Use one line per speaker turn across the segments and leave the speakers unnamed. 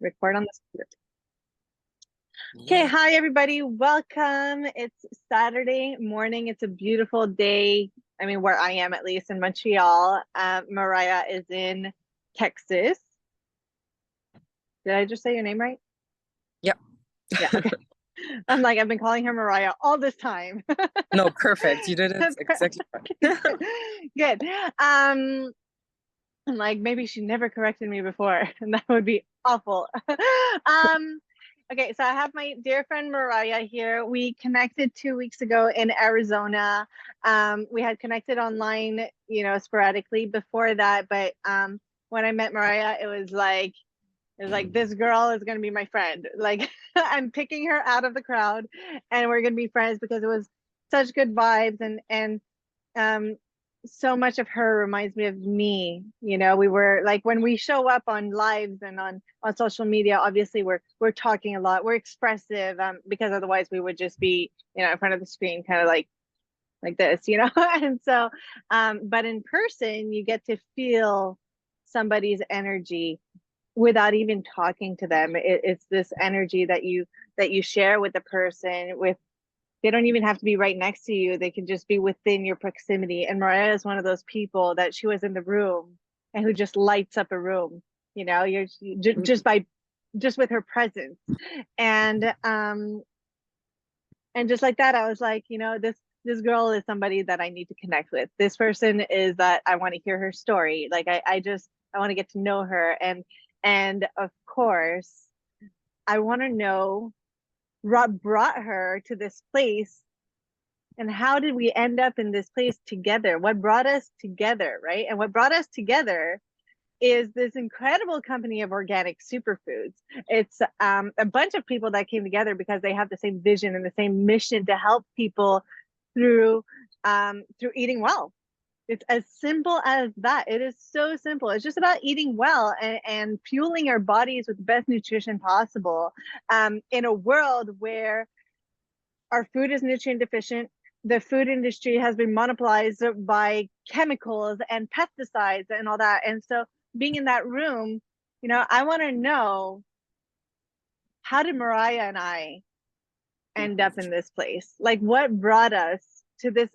Record on this computer. Okay,
Yeah.
hi everybody. Welcome. It's Saturday morning. It's a beautiful day. I mean, where I am, at least in Montreal. Mariah is in Texas. Did I just say your name right?
Yep.
Yeah, okay. I've been calling her Mariah all this time.
No, perfect. You did it exactly right.
Good. I'm like, maybe she never corrected me before, and that would be awful. um, okay, so I have my dear friend Mariah here. We connected 2 weeks ago in Arizona. We had connected online, sporadically before that, but when I met Mariah, it was like this girl is gonna be my friend. Like I'm picking her out of the crowd, and we're gonna be friends because it was such good vibes and um so much of her reminds me of me. We were like, when we show up on lives and on social media, obviously we're talking a lot, we're expressive, because otherwise we would just be in front of the screen, kind of like this. And so but in person you get to feel somebody's energy without even talking to them. It's this energy that you share with the person. With They don't even have to be right next to you. They can just be within your proximity. And Mariah is one of those people that she was in the room and who just lights up a room. You're just with her presence. And just like that, I was like, this girl is somebody that I need to connect with. This person is that I want to hear her story. Like I want to get to know her. And of course, I want to know what brought her to this place, and how did we end up in this place together? What brought us together, right? And what brought us together is this incredible company of organic superfoods. It's a bunch of people that came together because they have the same vision and the same mission to help people through through eating well. It's as simple as that. It is so simple. It's just about eating well and fueling our bodies with the best nutrition possible, in a world where our food is nutrient deficient. The food industry has been monopolized by chemicals and pesticides and all that. And so being in that room, I want to know, how did Mariah and I end up in this place? Like, what brought us to this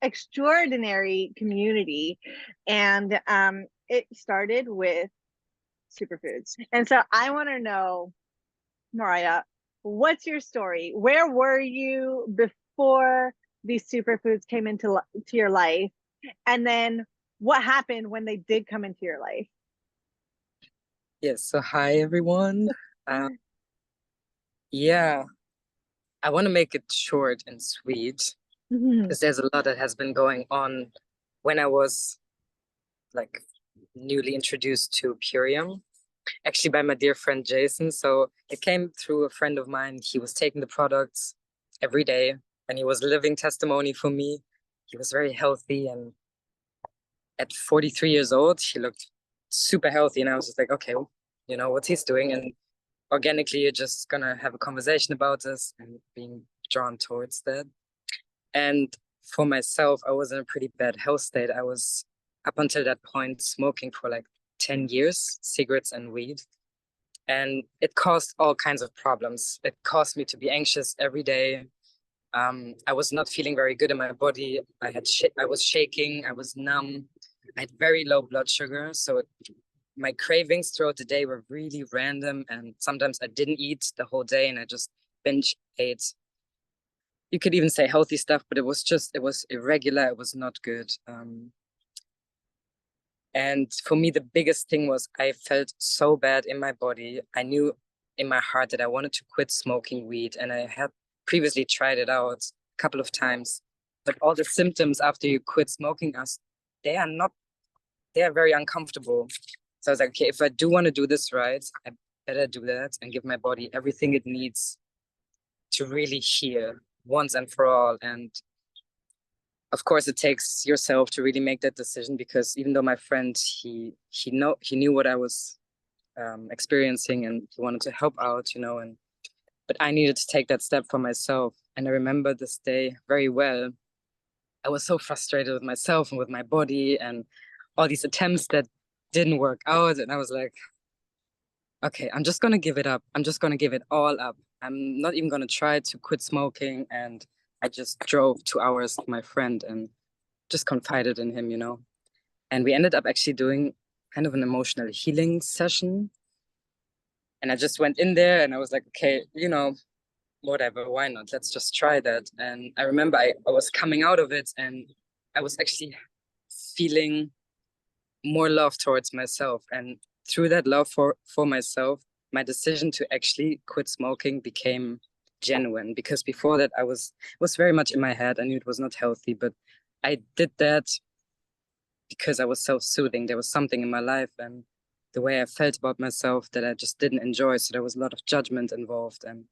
extraordinary community? And it started with superfoods. And so I want to know, Mariah, what's your story? Where were you before these superfoods came to your life? And then what happened when they did come into your life?
Yes. So hi everyone. Uh, yeah, I want to make it short and sweet
Mhm.
because there's a lot that has been going on when I was like newly introduced to Purium, actually by my dear friend Jason. So it came through a friend of mine. He was taking the products every day and he was living testimony for me. He was very healthy, and at 43 years old, he looked super healthy. And I was just like, okay, what he's doing. And organically, you're just gonna have a conversation about this and being drawn towards that. And for myself, I was in a pretty bad health state. I was, up until that point, smoking for like 10 years, cigarettes and weed. And it caused all kinds of problems. It caused me to be anxious every day. I was not feeling very good in my body. I was shaking. I was numb. I had very low blood sugar. So my cravings throughout the day were really random. And sometimes I didn't eat the whole day and I just binge ate. You could even say healthy stuff, but it was irregular. It was not good. And for me, the biggest thing was I felt so bad in my body. I knew in my heart that I wanted to quit smoking weed. And I had previously tried it out a couple of times. But all the symptoms after you quit smoking they are not, they are very uncomfortable. So I was like, okay, if I do want to do this right, I better do that and give my body everything it needs to really heal once and for all. And of course, it takes yourself to really make that decision, because even though my friend, he knew what I was experiencing and he wanted to help out, and but I needed to take that step for myself. And I remember this day very well. I was so frustrated with myself and with my body and all these attempts that didn't work out. And I was like, okay, I'm just gonna give it up. I'm just gonna give it all up. I'm not even gonna try to quit smoking. And I just drove 2 hours with my friend and just confided in him, you know. And we ended up actually doing kind of an emotional healing session. And I just went in there and I was like, okay, you know, whatever, why not? Let's just try that. And I remember I was coming out of it and I was actually feeling more love towards myself. And through that love for myself, my decision to actually quit smoking became genuine, because before that was very much in my head. I knew it was not healthy, but I did that because I was self-soothing. There was something in my life and the way I felt about myself that I just didn't enjoy. So there was a lot of judgment involved. And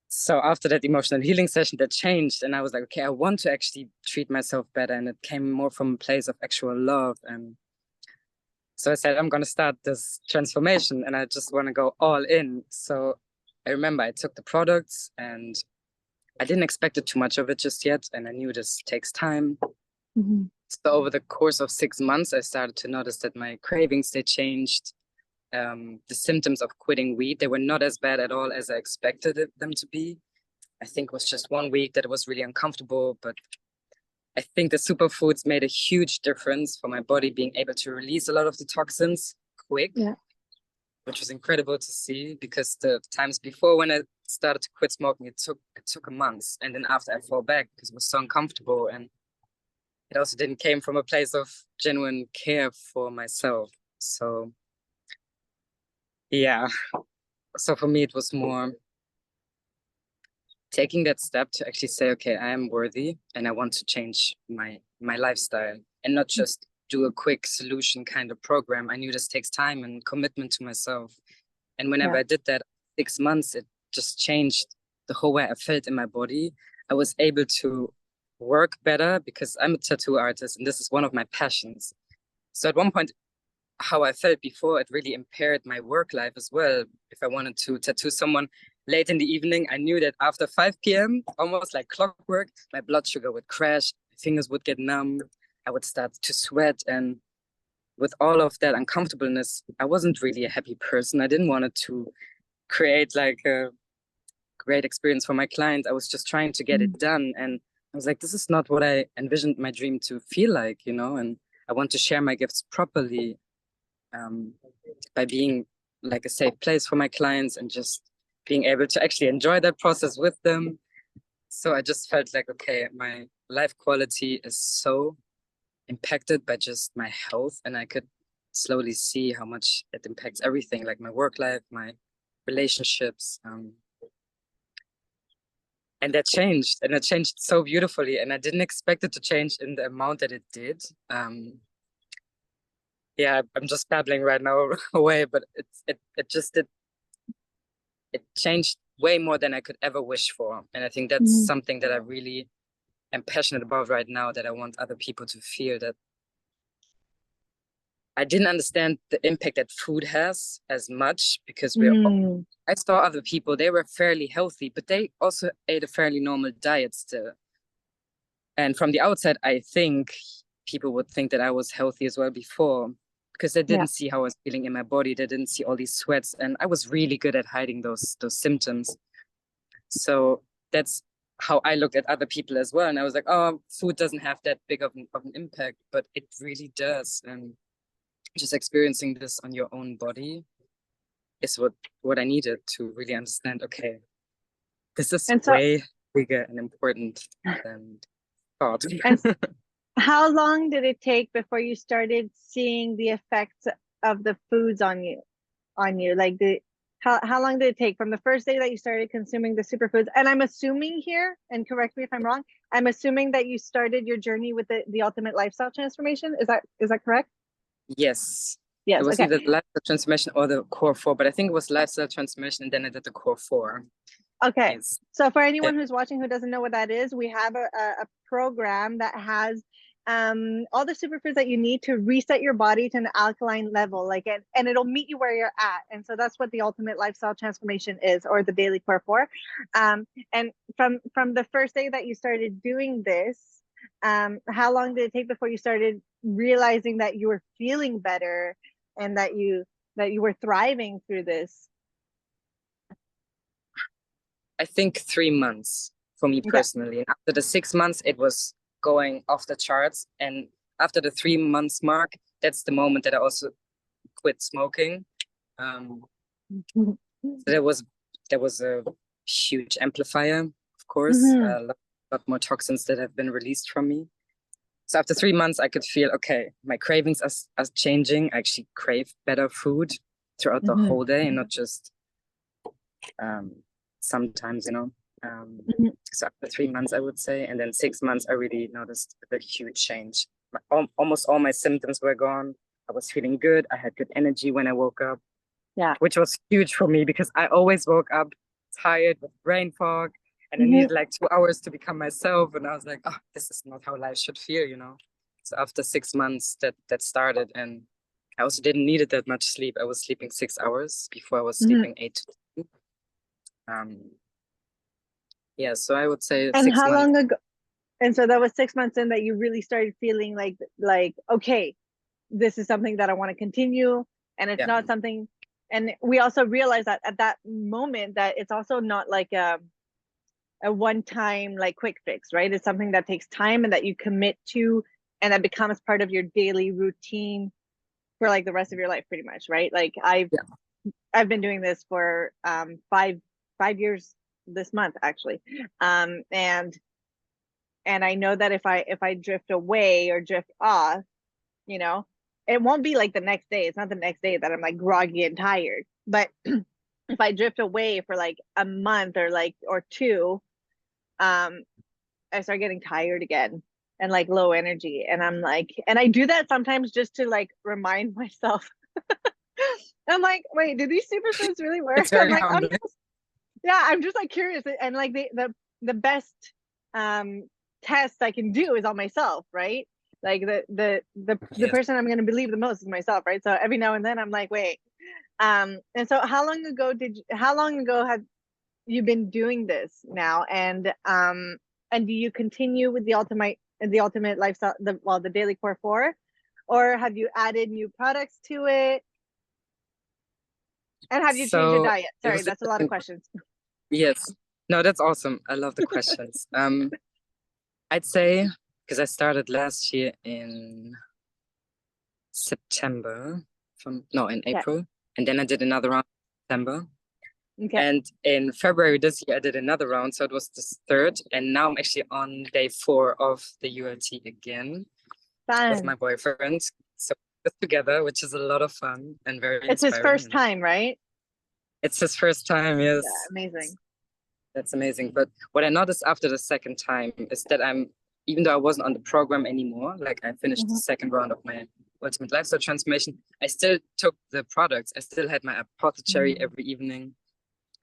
so after that emotional healing session, that changed. And I was like, okay, I want to actually treat myself better. And it came more from a place of actual love. And so I said, I'm going to start this transformation and I just want to go all in. So I remember I took the products and I didn't expect it too much of it just yet. And I knew this takes time.
Mm-hmm.
So over the course of 6 months, I started to notice that my cravings, they changed. The symptoms of quitting weed, they were not as bad at all as I expected them to be. I think it was just 1 week that it was really uncomfortable, but I think the superfoods made a huge difference for my body being able to release a lot of the toxins quick,
Yeah.
which was incredible to see, because the times before when I started to quit smoking, it took a month. And then after I fall back because it was so uncomfortable. And it also didn't came from a place of genuine care for myself. So yeah. So for me, it was more taking that step to actually say, okay, I am worthy and I want to change my lifestyle, and not just do a quick solution kind of program. I knew this takes time and commitment to myself. And whenever
Yeah.
I did that 6 months, it just changed the whole way I felt in my body. I was able to work better because I'm a tattoo artist and this is one of my passions. So at one point, how I felt before, it really impaired my work life as well. If I wanted to tattoo someone late in the evening, I knew that after 5 p.m., almost like clockwork, my blood sugar would crash, my fingers would get numb, I would start to sweat. And with all of that uncomfortableness, I wasn't really a happy person. I didn't want it to create like a great experience for my client. I was just trying to get it done. And I was like, this is not what I envisioned my dream to feel like, you know, and I want to share my gifts properly, by being like a safe place for my clients and just being able to actually enjoy that process with them. So I just felt like, okay, my life quality is so impacted by just my health, and I could slowly see how much it impacts everything, like my work life, my relationships. And that changed, and it changed so beautifully, and I didn't expect it to change in the amount that it did. Yeah, I'm just babbling right now away, but it just did. It changed way more than I could ever wish for, and I think that's
Mm-hmm.
something that I really am passionate about right now. That I want other people to feel that I didn't understand the impact that food has as much, because
Mm.
I saw other people, they were fairly healthy, but they also ate a fairly normal diet still. And from the outside, I think people would think that I was healthy as well before, because they
Yeah.
didn't see how I was feeling in my body. They didn't see all these sweats, and I was really good at hiding those symptoms. So that's how I looked at other people as well. And I was like, oh, food doesn't have that big of an impact, but it really does. And just experiencing this on your own body is what I needed to really understand. Okay, this is
And so,
way bigger and important than thought.
and how long did it take before you started seeing the effects of the foods on you? Like how long did it take from the first day that you started consuming the superfoods? And I'm assuming here, and correct me if I'm wrong, I'm assuming that you started your journey with the ultimate lifestyle transformation. Is that correct?
Yes. It
Yes.
was
Okay.
either the lifestyle transformation or the core four, but I think it was lifestyle transformation and then I did the core four.
Okay.
Yes.
So for anyone who's watching who doesn't know what that is, we have a program that has all the superfoods that you need to reset your body to an alkaline level, like it, and it'll meet you where you're at. And so that's what the ultimate lifestyle transformation is, or the daily core four. And from the first day that you started doing this, how long did it take before you started realizing that you were feeling better, and that you were thriving through this?
I think 3 months for me
Okay.
personally. And after the 6 months, it was going off the charts. And after the 3 months mark, that's the moment that I also quit smoking. So there was a huge amplifier, of course, a lot more toxins that have been released from me. So after 3 months, I could feel, okay, my cravings are changing. I actually crave better food throughout the whole day and not just sometimes, you know. So after 3 months, I would say, and then 6 months, I really noticed a huge change. Almost all my symptoms were gone. I was feeling good. I had good energy when I woke up.
Yeah.
Which was huge for me because I always woke up tired with brain fog and I needed like 2 hours to become myself. And I was like, oh, this is not how life should feel, you know? So after 6 months that started, and I also didn't need it that much sleep. I was sleeping 6 hours before I was sleeping 8 to 10. Yeah, so I would say
And
6
how
months.
long ago? And so that was 6 months in that you really started feeling like, okay, this is something that I want to continue, and it's not something. And we also realized that at that moment that it's also not like a one-time like quick fix, right? It's something that takes time and that you commit to, and that becomes part of your daily routine for like the rest of your life, pretty much, right? Like I've been doing this for 5 years this month, actually, and I know that if I drift away or drift off, you know, it won't be like the next day. It's not the next day that I'm like groggy and tired. But if I drift away for like a month or two, I start getting tired again and like low energy. And I'm like, and I do that sometimes just to like remind myself. I'm like, wait, do these superfoods really work?
It's
I'm
very
like,
humbling.
I'm just like curious. And like the best test I can do is on myself, right? Like the
Yes.
person I'm going to believe the most is myself, right? So every now and then I'm like, wait. And so how long ago have you been doing this now? And do you continue with the ultimate lifestyle, the daily core 4, or have you added new products to it? And have you changed your
So
diet?
it
Sorry,
was
that's a lot of questions.
yes. No, that's awesome. I love the questions. I'd say because I started last year in September, in
Yeah.
April, and then I did another round in September.
Okay.
And in February this year, I did another round, so it was the third. And now I'm actually on day 4 of the ULT again with my
Fun.
boyfriend. So we're together, which is a lot of fun and very
It's his
inspiring.
first time, right?
It's his first time, yes.
Yeah, amazing.
That's amazing. But what I noticed after the second time is that even though I wasn't on the program anymore, like I finished the second round of my ultimate lifestyle transformation, I still took the products. I still had my apothecary every evening.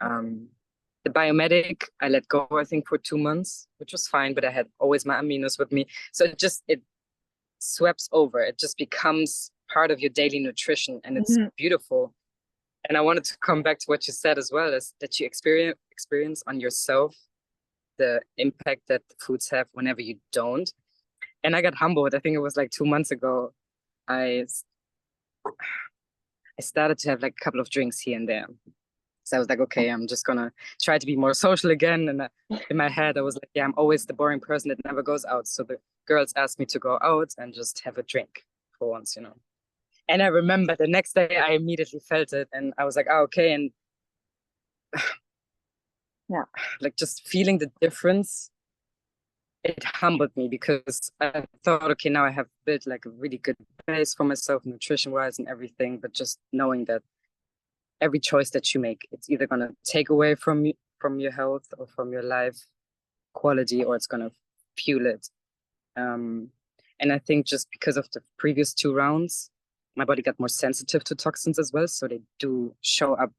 The biomedic, I let go, I think, for 2 months, which was fine, but I had always my aminos with me. So it sweeps over. It just becomes part of your daily nutrition, and it's beautiful. And I wanted to come back to what you said as well, is that you experience on yourself the impact that the foods have whenever you don't. And I got humbled. I think it was like 2 months ago. I started to have like a couple of drinks here and there. So I was like, okay, I'm just gonna try to be more social again. And in my head, I was like, yeah, I'm always the boring person that never goes out. So the girls asked me to go out and just have a drink for once, you know. And I remember the next day, I immediately felt it, and I was like, oh, okay. And
Yeah.
like just feeling the difference, it humbled me because I thought, okay, now I have built like a really good base for myself, nutrition wise and everything. But just knowing that every choice that you make, it's either gonna take away from your health or from your life quality, or it's gonna fuel it. And I think just because of the previous 2 rounds, my body got more sensitive to toxins as well. So they do show up,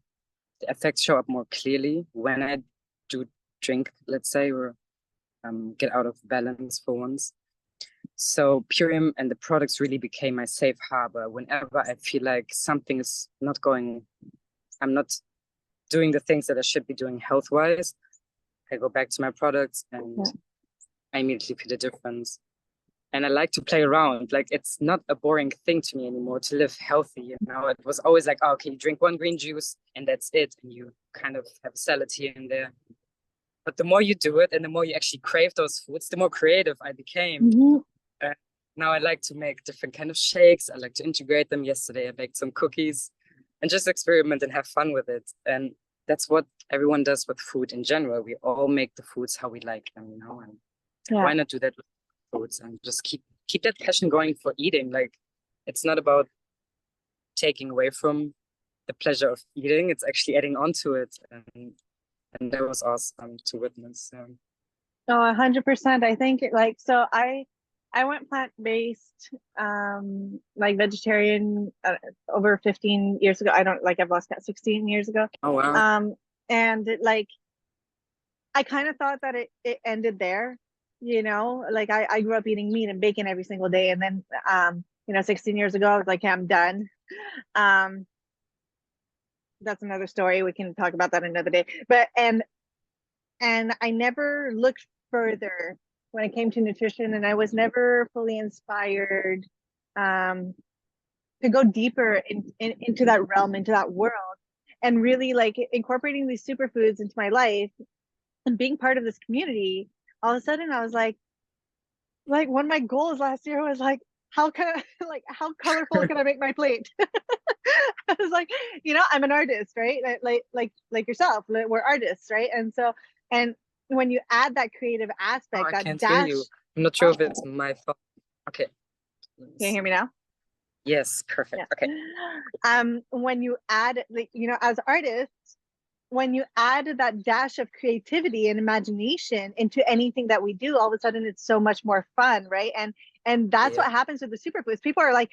the effects show up more clearly when I do drink, let's say, or get out of balance for once. So Purium and the products really became my safe harbor. Whenever I feel like something is not going, I'm not doing the things that I should be doing health-wise, I go back to my products and I immediately feel the difference. and I like to play around. Like it's not a boring thing to me anymore to live healthy, you know. It was always like, oh, okay, you drink one green juice and that's it, and you kind of have a salad here and there. But the more you do it and the more you actually crave those foods, the more creative I became.
Mhm.
Uh, Now I like to make different kind of shakes. I like to integrate them. Yesterday I baked some cookies and just experiment and have fun with it. And that's what everyone does with food in general. We all make the foods how we like them, you know, and
Yeah.
why not do that with foods and just keep that passion going for eating. Like it's not about taking away from the pleasure of eating, it's actually adding on to it. And that was awesome to witness.
No, 100%. I think like so I went plant-based, like vegetarian over 15 years ago. I don't like I've lost that 16 years ago.
Oh wow.
And like I kind of thought that it ended there, you know, like I grew up eating meat and bacon every single day. And then, 16 years ago, I was like, yeah, I'm done. Um, that's another story. We can talk about that another day. But, and I never looked further when it came to nutrition, and I was never fully inspired, um, to go deeper into that realm, into that world, and really like incorporating these superfoods into my life and being part of this community. All of a sudden I was like one of my goals last year was like, how can I like how colorful can I make my plate? I was like, I'm an artist, right? Like yourself, we're artists, right? And so, and when you add that creative
Oh,
aspect,
I
that
can't hear
dash.
you. I'm not sure
Oh,
if it's my phone. Okay.
can you hear me now?
Yes,
Yeah.
perfect. Okay.
When you add, like, as artists, when you add that dash of creativity and imagination into anything that we do, all of a sudden it's so much more fun, right? And that's
Yeah.
what happens with the superfoods. People are like,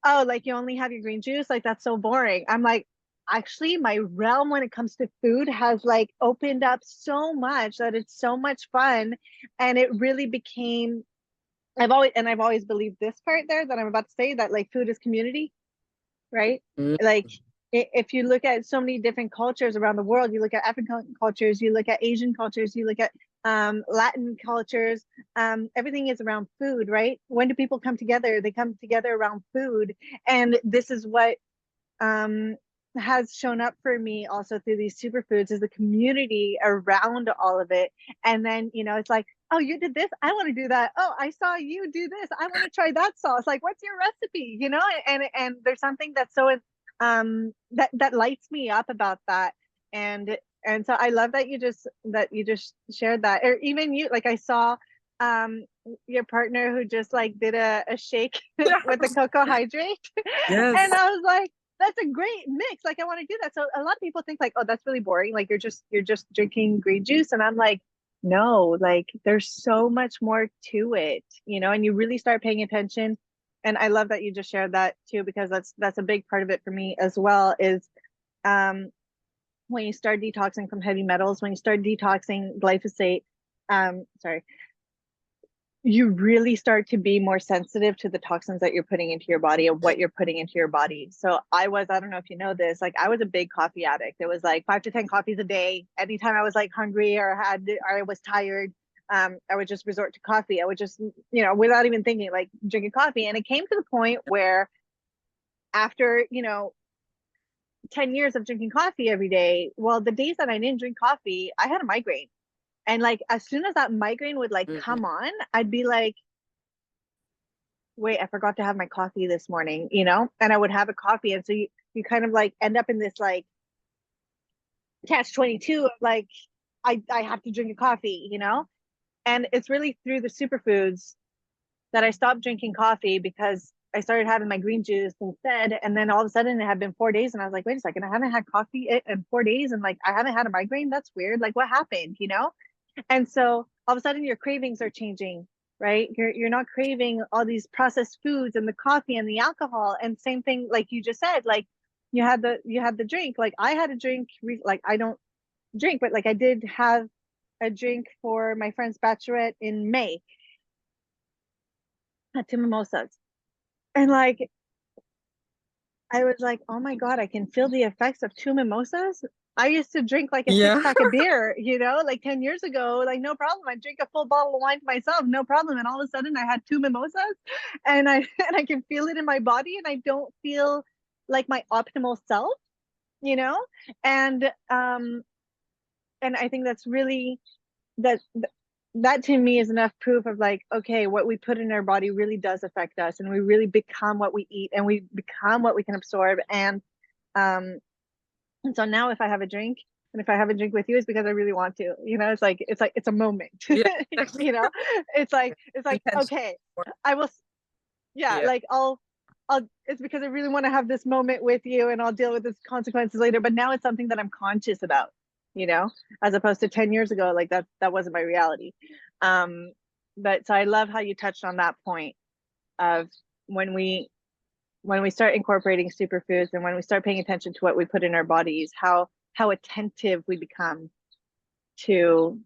oh, like you only have your green juice, like that's so boring. I'm like, actually, my realm when it comes to food has like opened up so much that it's so much fun. And it really became, I've always believed this part there that I'm about to say, that like food is community, right?
Mm.
Like if you look at so many different cultures around the world, you look at African cultures, you look at Asian cultures, you look at Latin cultures, everything is around food, right? When do people come together? They come together around food. And this is what um, has shown up for me also through these superfoods, is the community around all of it. And then, it's like, oh, you did this, I want to do that. Oh, I saw you do this, I want to try that sauce. Like, what's your recipe? And there's something that's so that lights me up about that. And so I love that you just shared that. Or even you, like I saw um your partner who just like did a shake with the cocoa hydrate.
Yes.
And I was like, that's a great mix. Like, I want to do that. So a lot of people think like, oh, that's really boring. Like you're just drinking green juice. And I'm like, no, like there's so much more to it, and you really start paying attention. And I love that you just shared that too, because that's a big part of it for me as well, is um when you start detoxing from heavy metals, when you start detoxing glyphosate, sorry, you really start to be more sensitive to the toxins that you're putting into your body and what you're putting into your body. So I don't know if you know this, like I was a big coffee addict. It was like 5 to 10 coffees a day. Anytime I was like hungry or I was tired, I would just resort to coffee. I would just, without even thinking, like drinking coffee. And it came to the point where after, 10 years of drinking coffee every day, well, the days that I didn't drink coffee, I had a migraine. And like as soon as that migraine would like
Mm.
come on, I'd be like, wait, I forgot to have my coffee this morning, and I would have a coffee. And so you kind of like end up in this like catch 22 of like, I have to drink a coffee, and it's really through the superfoods that I stopped drinking coffee, because I started having my green juice instead. And then all of a sudden it had been 4 days. And I was like, wait a second, I haven't had coffee in 4 days. And like, I haven't had a migraine. That's weird. Like what happened? And so all of a sudden your cravings are changing, right? You're not craving all these processed foods and the coffee and the alcohol. And same thing, like you just said, like you had the drink. Like I had a drink, like I don't drink, but like I did have a drink for my friend's bachelorette in May, had two mimosas. And like I was like, oh my God, I can feel the effects of two mimosas. I used to drink like a six
Yeah.
pack of beer, like 10 years ago, like no problem. I drink a full bottle of wine myself, no problem. And all of a sudden I had two mimosas and I and I can feel it in my body and I don't feel like my optimal self, you know? And and I think that's really that that to me is enough proof of like, okay, what we put in our body really does affect us and we really become what we eat and we become what we can absorb. And so now if I have a drink and if I have a drink with you, it's because I really want to, it's a moment.
Yeah.
you know, it's like,
Intention.
okay, I will, yeah,
Yeah.
like it's because I really want to have this moment with you and I'll deal with the consequences later. But now it's something that I'm conscious about, as opposed to 10 years ago, like that wasn't my reality. Um, but so I love how you touched on that point of when we start incorporating superfoods and when we start paying attention to what we put in our bodies, how attentive we become to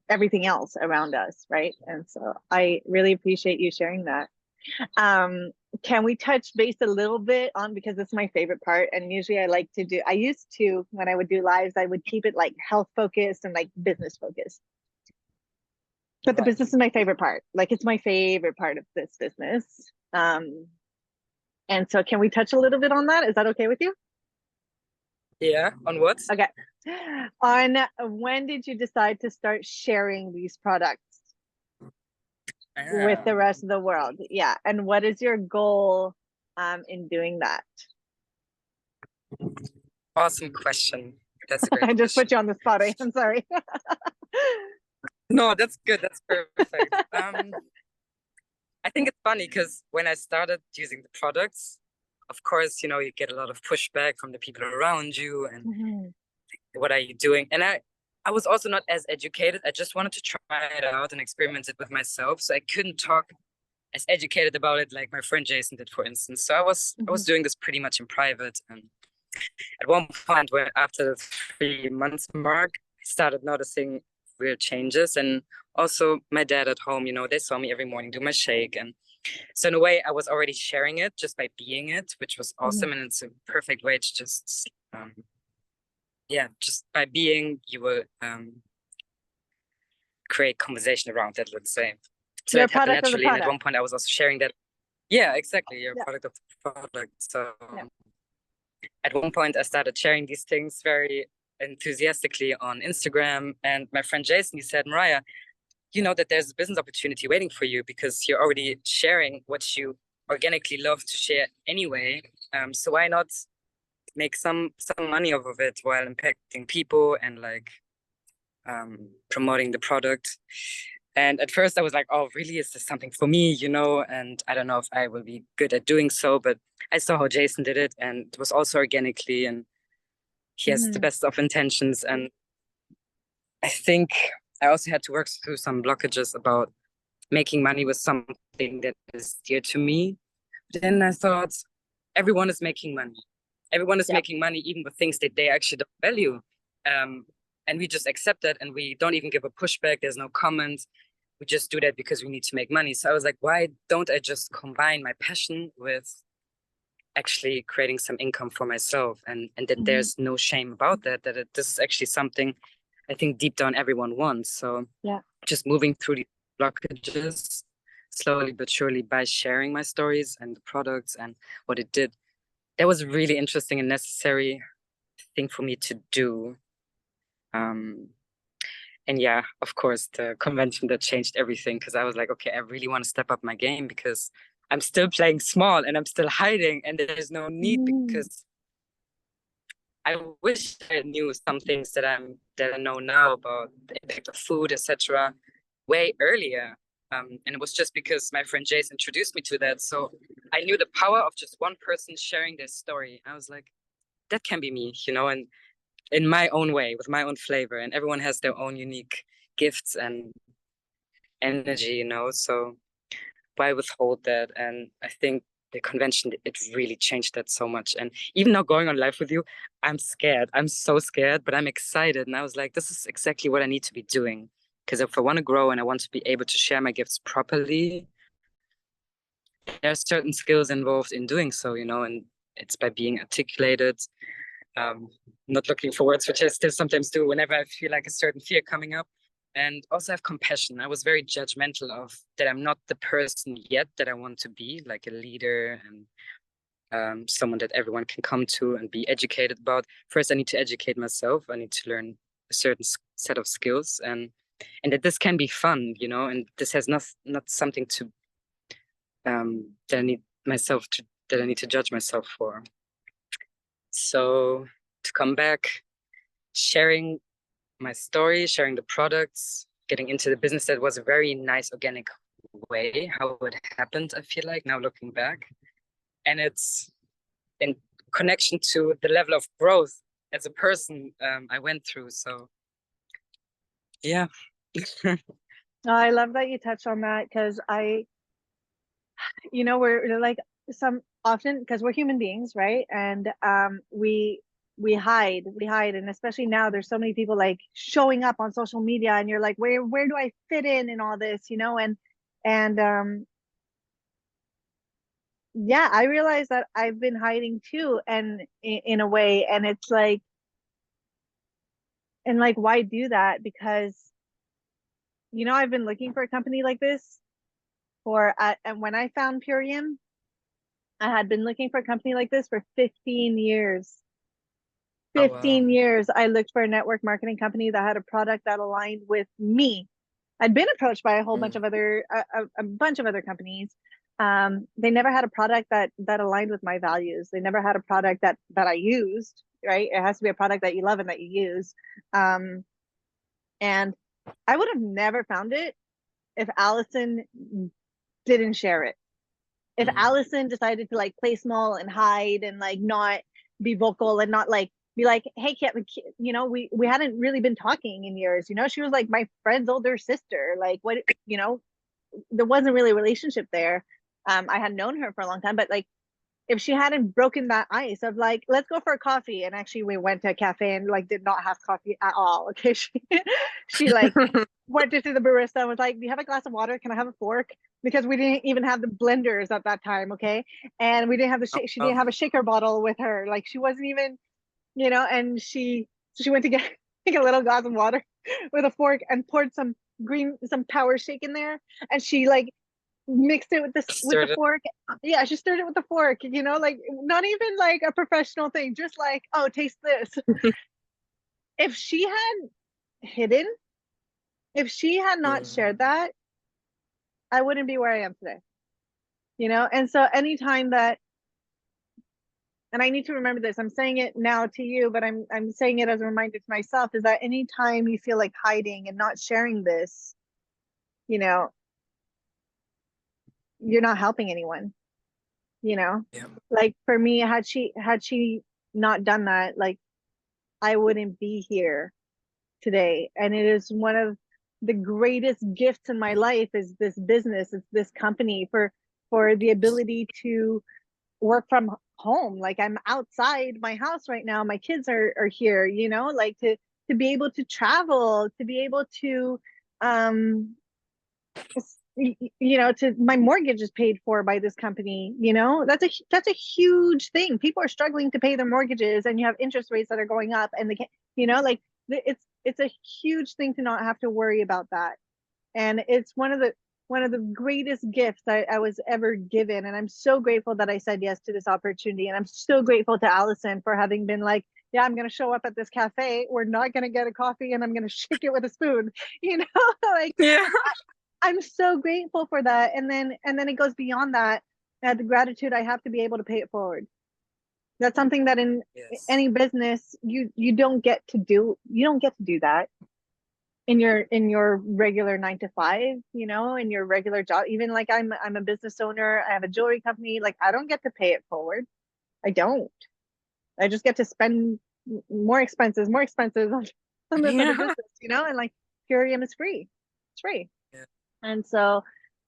everything else around us, right? And so I really appreciate you sharing that. Um, can we touch base a little bit on, because this is my favorite part, and usually I used to, when I would do lives, I would keep it like health focused and like business focused. But the
Right.
business is my favorite part. Like it's my favorite part of this business. And so can we touch a little bit on that? Is that okay with you?
Yeah. On what?
Okay. On when did you decide to start sharing these products with the rest of the world? Yeah. And what is your goal in doing that?
Awesome question. That's a great
I just put
question.
you on the spot. I'm sorry.
No, that's good. That's perfect. I think it's funny because when I started using the products, of course, you get a lot of pushback from the people around you and
Mhm.
what are you doing? And I was also not as educated. I just wanted to try it out and experiment it with myself. So I couldn't talk as educated about it like my friend Jason did, for instance. So I was doing this pretty much in private. And at one point, when after the 3 months mark, I started noticing real changes. And also my dad at home, they saw me every morning do my shake. And so in a way, I was already sharing it just by being it, which was awesome. And it's a perfect way to just, just by being, you will create conversation around that, let's say. So
You're a
that happened
product of the
naturally. And at one
product.
point, I was also sharing that. Yeah, exactly. You're a
Yeah.
product of the product. So
Yeah.
at one point, I started sharing these things very enthusiastically on Instagram. And my friend Jason, he said, Mariah, you know that there's a business opportunity waiting for you because you're already sharing what you organically love to share anyway. So why not make some money off of it while impacting people and like promoting the product? And at first I was like, oh, really? Is this something for me? And I don't know if I will be good at doing so, but I saw how Jason did it and it was also organically and he has the
Mhm.
best of intentions. And I think I also had to work through some blockages about making money with something that is dear to me. But then I thought, everyone is making money. Everyone is
Yeah.
making money, even with things that they actually don't value. And we just accept that and we don't even give a pushback. There's no comment. We just do that because we need to make money. So I was like, why don't I just combine my passion with actually creating some income for myself? And that there's no shame about that, this is actually something I think deep down everyone wants. So
Yeah.
just moving through the blockages slowly but surely by sharing my stories and the products and what it did. That was a really interesting and necessary thing for me to do. And yeah, of course, the convention that changed everything because I was like, okay, I really want to step up my game because I'm still playing small and I'm still hiding and there's no need
Mhm.
because I wish I knew some things that I know now about the impact of food, etc., way earlier. And it was just because my friend Jace introduced me to that. So I knew the power of just one person sharing their story. I was like, that can be me, and in my own way, with my own flavor. And everyone has their own unique gifts and energy. So why withhold that? And I think the convention, it really changed that so much. And even now going on live with you, I'm scared. I'm so scared, but I'm excited. And I was like, this is exactly what I need to be doing. Because if I want to grow and I want to be able to share my gifts properly, there are certain skills involved in doing so, and it's by being articulated, not looking for words, which I still sometimes do whenever I feel like a certain fear coming up. And also have compassion. I was very judgmental of that I'm not the person yet that I want to be, like a leader and someone that everyone can come to and be educated about. First, I need to educate myself. I need to learn a certain set of skills, and that this can be fun, you know, and this has not something to that I need to judge myself for. So to come back, sharing my story, sharing the products, getting into the business, that was a very nice organic way how it happened, I feel like, now looking back. And it's in connection to the level of growth as a person I went through. So yeah.
I love that you touched on that, because we're like often, because we're human beings, right? And we hide, and especially now there's so many people like showing up on social media, and you're like, where do I fit in all this, and yeah, I realized that I've been hiding too, and in a way, and it's like, and like, why do that? Because I've been looking for a company like this and when I found Purium, I had been looking for a company like this for 15 years.
Oh, wow.
15 years I looked for a network marketing company that had a product that aligned with me. I'd been approached by a whole bunch of other companies. They never had a product that aligned with my values. They never had a product that I used, right? It has to be a product that you love and that you use. And I would have never found it if Allison didn't share it. If Allison decided to like play small and hide and like not be vocal and not like be like, hey, we hadn't really been talking in years. She was like my friend's older sister. Like, what, there wasn't really a relationship there. I had known her for a long time, but like, if she hadn't broken that ice of like, let's go for a coffee, and actually we went to a cafe and like did not have coffee at all. Okay, she like went into the barista and was like, do you have a glass of water? Can I have a fork? Because we didn't even have the blenders at that time. Okay, and we didn't have she didn't have a shaker bottle with her. Like, she wasn't even, and she went to get like a little glass of water with a fork and poured some power shake in there, and she like mixed it with the fork. Yeah, she stirred it with the fork, like not even like a professional thing, just like, oh, taste this. If she had hidden, if she had not shared that, I wouldn't be where I am today. And so anytime that, and I need to remember this, I'm saying it now to you, but I'm saying it as a reminder to myself, is that anytime you feel like hiding and not sharing this, you're not helping anyone. Yeah. Like for me, had she not done that, like, I wouldn't be here today. And it is one of the greatest gifts in my life, is this business, it's this company, for the ability to work from home. Like, I'm outside my house right now, my kids are here, like to be able to travel, to be able to to my mortgage is paid for by this company. That's a huge thing. People are struggling to pay their mortgages, and you have interest rates that are going up, and they can't, like, it's a huge thing to not have to worry about that. And it's one of the greatest gifts I was ever given, and I'm so grateful that I said yes to this opportunity. And I'm so grateful to Allison for having been like, yeah, I'm going to show up at this cafe, we're not going to get a coffee, and I'm going to shake it with a spoon. Like, yeah. I'm so grateful for that. And then it goes beyond that. The gratitude I have to be able to pay it forward. That's something that in any business you don't get to do. You don't get to do that in your regular 9 to 5, in your regular job. Even like I'm a business owner, I have a jewelry company. Like, I don't get to pay it forward. I don't. I just get to spend more expenses on this other business, and like Purium is free. It's free. Yeah. And so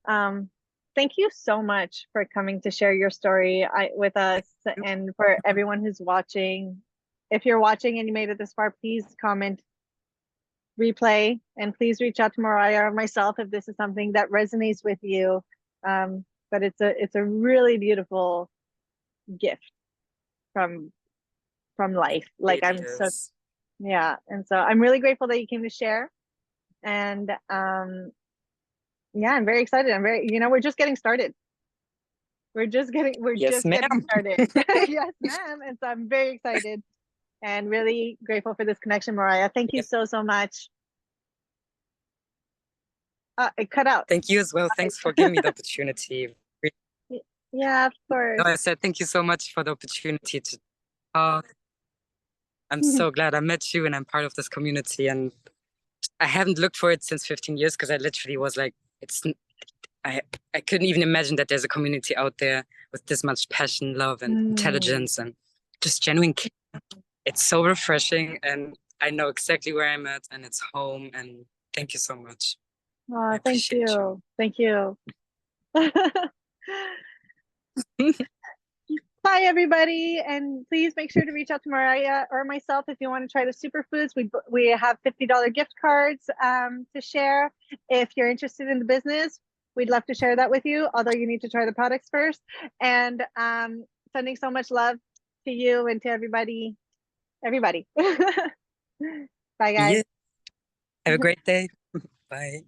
thank you so much for coming to share your story with us, and for everyone who's watching. If you're watching and you made it this far, please comment replay, and please reach out to Mariah or myself if this is something that resonates with you. But it's a really beautiful gift. from life. Like
Really
I'm so,
is.
yeah. And so I'm really grateful that you came to share. And yeah, I'm very excited. I'm very, we're just getting started. We're
Yes,
just getting
ma'am.
started. Yes, ma'am. And so I'm very excited and really grateful for this connection, Mariah. Thank you
Yep.
so, so much. It cut out.
Thank you as well. Thanks for giving me the opportunity.
Yeah, of
No,
course.
I said thank you so much for the opportunity to talk. I'm so glad I met you and I'm part of this community. And I haven't looked for it since 15 years because I literally was like, I I couldn't even imagine that there's a community out there with this much passion, love, and intelligence and just genuine care. It's so refreshing, and I know exactly where I'm at, and it's home. And thank you so much. I
Oh, thank
appreciate you.
you. Thank you. Bye, everybody. And please make sure to reach out to Mariah or myself if you want to try the Superfoods. We have $50 gift cards to share. If you're interested in the business, we'd love to share that with you, although you need to try the products first. And sending so much love to you and to everybody. Everybody. Bye, guys.
Yeah. Have a great day. Bye.